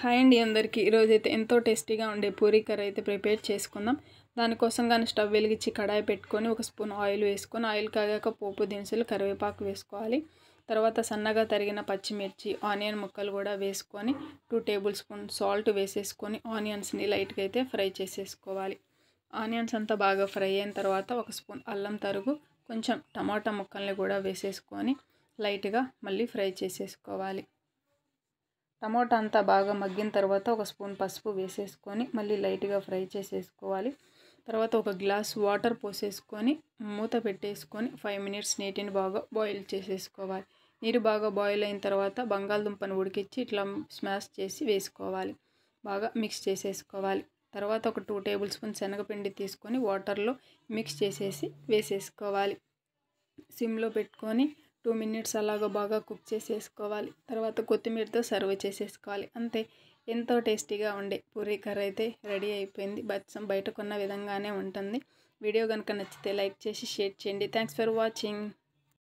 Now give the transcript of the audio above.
Hi అండి అందరికీ ఈరోజైతే ఎంతో టేస్టీగా ఉండే పూరీ కర్రీ అయితే ప్రిపేర్ చేసుకుందాం. దానికోసం గాను స్టవ్ వెలిగించి కడాయి పెట్టుకొని ఒక స్పూన్ ఆయిల్ వేసుకొని ఆయిల్ కాగాక పోపు దినుసులు కరివేపాకు వేసుకోవాలి. తర్వాత సన్నగా తరిగిన పచ్చిమిర్చి ఆనియన్ ముక్కలు కూడా వేసుకొని 2 టేబుల్ స్పూన్ సాల్ట్ వేసేసుకొని ఆనియన్స్ని లైట్గా అయితే ఫ్రై చేసేసుకోవాలి. ఆనియన్స్ అంతా బాగా ఫ్రై అయిన తర్వాత ఒక స్పూన్ అల్లం తరుగు కొంచెం టమాటా ముక్కల్ని కూడా వేసేసుకొని లైట్గా మళ్ళీ ఫ్రై చేసేసుకోవాలి. టమాటా అంతా బాగా మగ్గిన తర్వాత ఒక స్పూన్ పసుపు వేసేసుకొని మళ్ళీ లైట్గా ఫ్రై చేసేసుకోవాలి. తర్వాత ఒక గ్లాస్ వాటర్ పోసేసుకొని మూత పెట్టేసుకొని 5 మినిట్స్ నీటిని బాగా బాయిల్ చేసేసుకోవాలి. నీరు బాగా బాయిల్ అయిన తర్వాత బంగాళదుంపను ఉడికించి ఇట్లా స్మాష్ చేసి వేసుకోవాలి. బాగా మిక్స్ చేసేసుకోవాలి. తర్వాత ఒక 2 టేబుల్ స్పూన్ శనగపిండి తీసుకొని వాటర్లో మిక్స్ చేసేసి వేసేసుకోవాలి. సిమ్లో పెట్టుకొని 2 మినిట్స్ అలాగా బాగా కుక్ చేసేసుకోవాలి. తర్వాత కొత్తిమీరతో సర్వ్ చేసేసుకోవాలి. అంతే, ఎంతో టేస్టీగా ఉండే పూరీ కర్రీ అయితే రెడీ అయిపోయింది. బయట కొన్న విధంగానే ఉంటుంది. వీడియో కనుక నచ్చితే లైక్ చేసి షేర్ చేయండి. Thanks for watching.